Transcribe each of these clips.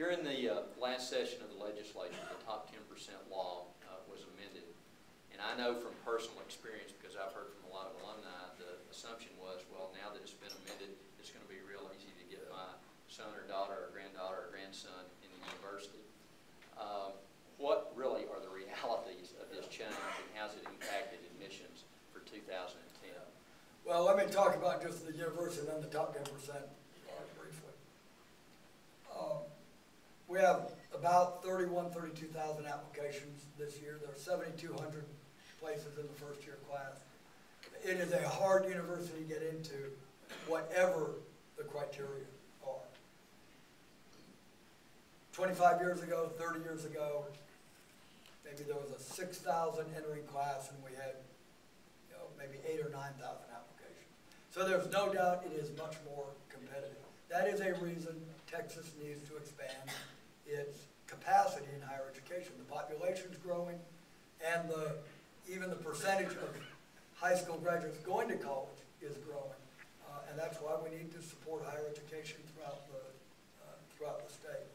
During the last session of the legislature, the top 10% law was amended. And I know from personal experience, because I've heard from a lot of alumni, the assumption was, well, now that it's been amended, it's going to be real easy to get my son or daughter or granddaughter or grandson in the university. What really are the realities of this change, and how's it impacted admissions for 2010? Well, let me talk about just the university and then the top 10% briefly. We have about 32,000 applications this year. There are 7,200 places in the first year class. It is a hard university to get into, whatever the criteria are. 25 years ago, 30 years ago, maybe there was a 6,000 entering class and we had maybe 8,000 or 9,000 applications. So there's no doubt it is much more competitive. That is a reason Texas needs to expand its capacity in higher education. The population's growing, and even the percentage of high school graduates going to college is growing, and that's why we need to support higher education throughout the state.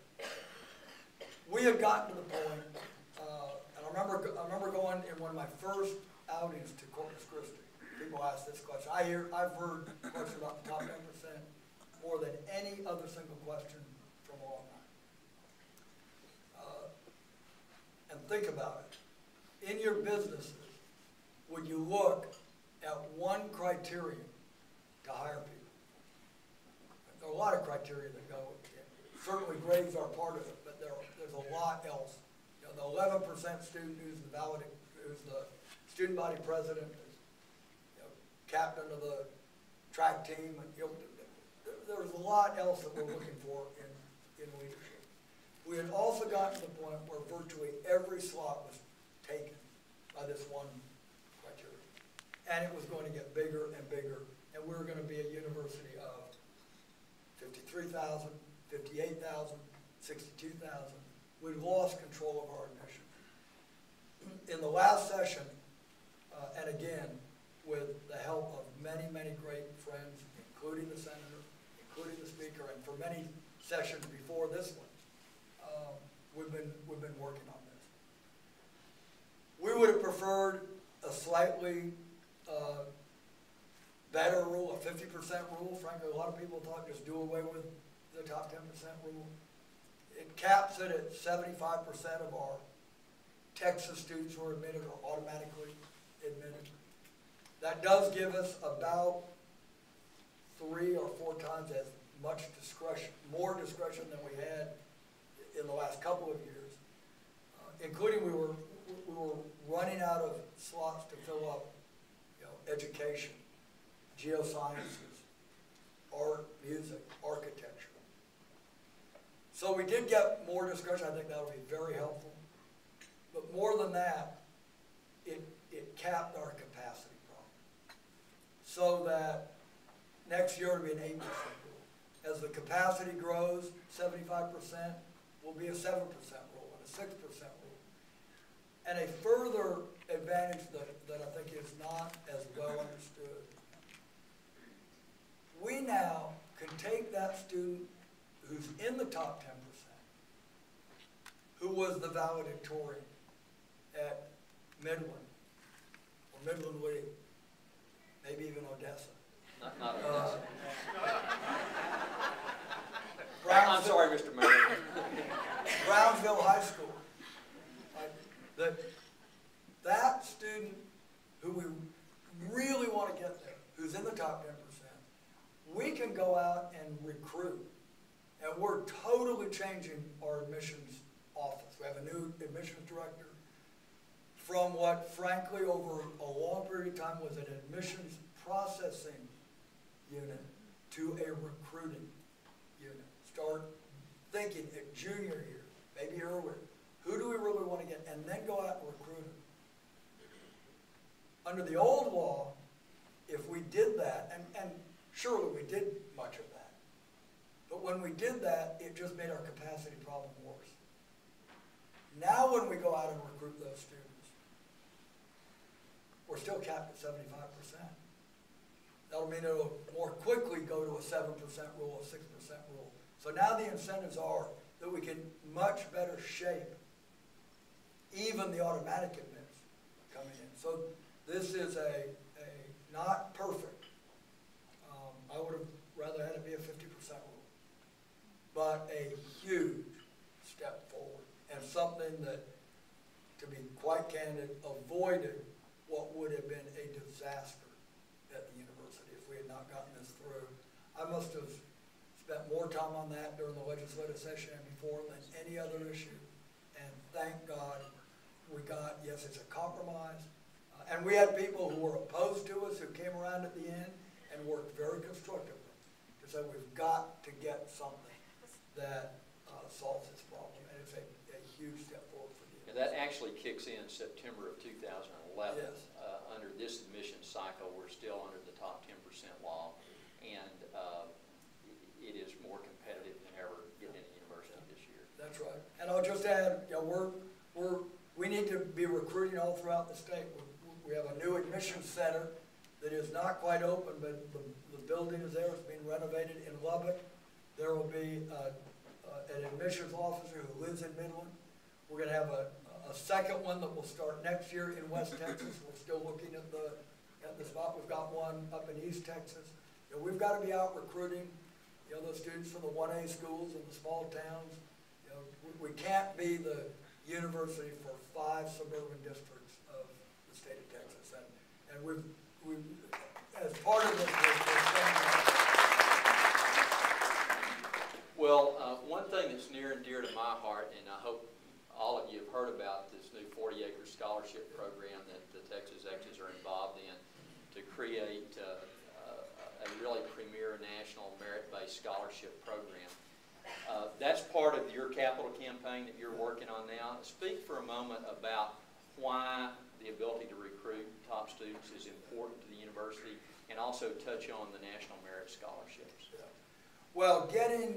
We have gotten to the point, and I remember going in one of my first outings to Corpus Christi. People ask this question. I've heard questions about the top 10% more than any other single question from alumni. And think about it. In your businesses, would you look at one criterion to hire people? There are a lot of criteria that go in. Certainly grades are part of it, but there's a lot else. The 11% student who's the student body president, captain of the track team, and there's a lot else that we're looking for in leadership. We had also gotten to the point where virtually every slot was taken by this one criteria. And it was going to get bigger and bigger, and we were going to be a university of 53,000, 58,000, 62,000. We lost control of our admission. In the last session, and again, with the help of many, many great friends, including the senator, including the speaker, and for many sessions before this one, we've been working on this. We would have preferred a slightly better rule, a 50% rule. Frankly, a lot of people thought just do away with the top 10% rule. It caps it at 75% of our Texas students who are admitted are automatically admitted. That does give us about 3 or 4 times as much discretion, more discretion than we had in the last couple of years, including we were running out of slots to fill up, education, geosciences, art, music, architecture. So we did get more discretion. I think that will be very helpful. But more than that, it capped our capacity problem, so that next year it will be an 8% rule. As the capacity grows, 75% will be a 7% rule and a 6% rule. And a further advantage that I think is not as well understood, we now can take that student who's in the top 10%, who was the valedictorian at Midland, or Midland Lee, maybe even Odessa. Not Odessa. I'm sorry, Mr. Mayor. Brownsville High School. That student who we really want to get there, who's in the top 10%, we can go out and recruit. And we're totally changing our admissions office. We have a new admissions director from what, frankly, over a long period of time was an admissions processing unit to a recruiting unit. Start thinking at junior year, maybe earlier, who do we really want to get, and then go out and recruit them. Under the old law, if we did that, and surely we did much of that, but when we did that, it just made our capacity problem worse. Now when we go out and recruit those students, we're still capped at 75%. That'll mean it'll more quickly go to a 7% rule, a 6% rule. So now the incentives are, that we can much better shape even the automatic admits coming in. So this is a not perfect. I would have rather had it be a 50% rule, but a huge step forward and something that, to be quite candid, avoided what would have been a disaster at the university if we had not gotten this through. I must have spent more time on that during the legislative session and before than any other issue. And thank God we got, yes, it's a compromise. And we had people who were opposed to us who came around at the end and worked very constructively to say we've got to get something that solves this problem. And it's a huge step forward for you. And that actually kicks in September of 2011. Yes. Under this admission cycle, we're still under the top 10% law, and it is more competitive than ever getting into university this year. That's right. And I'll just add, you know, we need to be recruiting all throughout the state. We have a new admissions center that is not quite open, but the building is there. It's being renovated in Lubbock. There will be an admissions officer who lives in Midland. We're going to have a second one that will start next year in West Texas. We're still looking at the spot. We've got one up in East Texas. You know, we've got to be out recruiting, you know, those students from the 1A schools in the small towns. You know, we can't be the university for 5 suburban districts of the state of Texas. And we've as part of this, well, one thing that's near and dear to my heart, and I hope all of you have heard about this new 40-acre scholarship program that the Texas Exes are involved in to create a really premier national merit-based scholarship program. That's part of your capital campaign that you're working on now. Speak for a moment about why the ability to recruit top students is important to the university, and also touch on the National Merit Scholarships. Yeah. Well, getting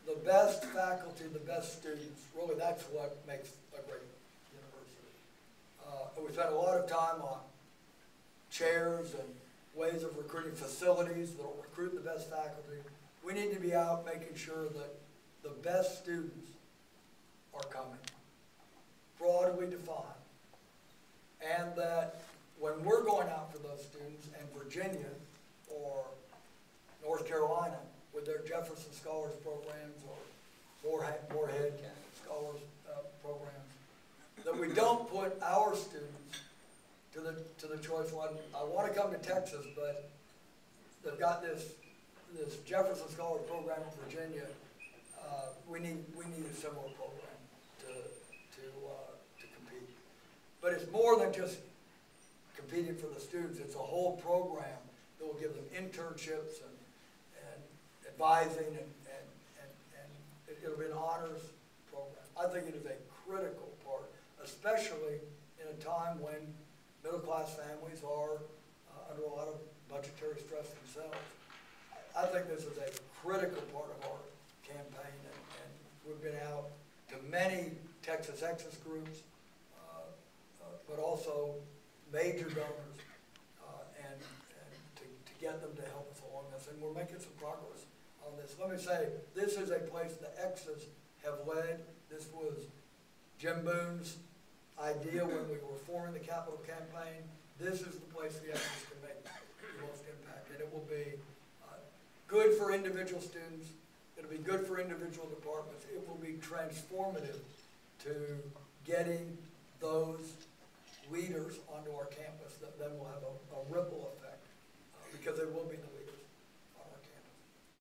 the best faculty, the best students, really that's what makes a great university. We spent a lot of time on chairs and ways of recruiting facilities that will recruit the best faculty. We need to be out making sure that the best students are coming, broadly defined, and that when we're going out for those students, and Virginia or North Carolina with their Jefferson Scholars programs or Moorhead Scholars programs, that we don't put our students to the choice one. I want to come to Texas, but they've got this Jefferson Scholars program in Virginia. We need a similar program to compete. But it's more than just competing for the students. It's a whole program that will give them internships and advising, and it'll be an honors program. I think it is a critical part, especially in a time when middle-class families are under a lot of budgetary stress themselves. I think this is a critical part of our campaign, and we've been out to many Texas Exes groups, but also major donors, and to get them to help us along this. And we're making some progress on this. Let me say, this is a place the Exes have led. This was Jim Boone's idea when we were forming the capital campaign. This is the place the Exes can make the most impact. And it will be good for individual students. It'll be good for individual departments. It will be transformative to getting those leaders onto our campus that then will have a ripple effect, because they will be the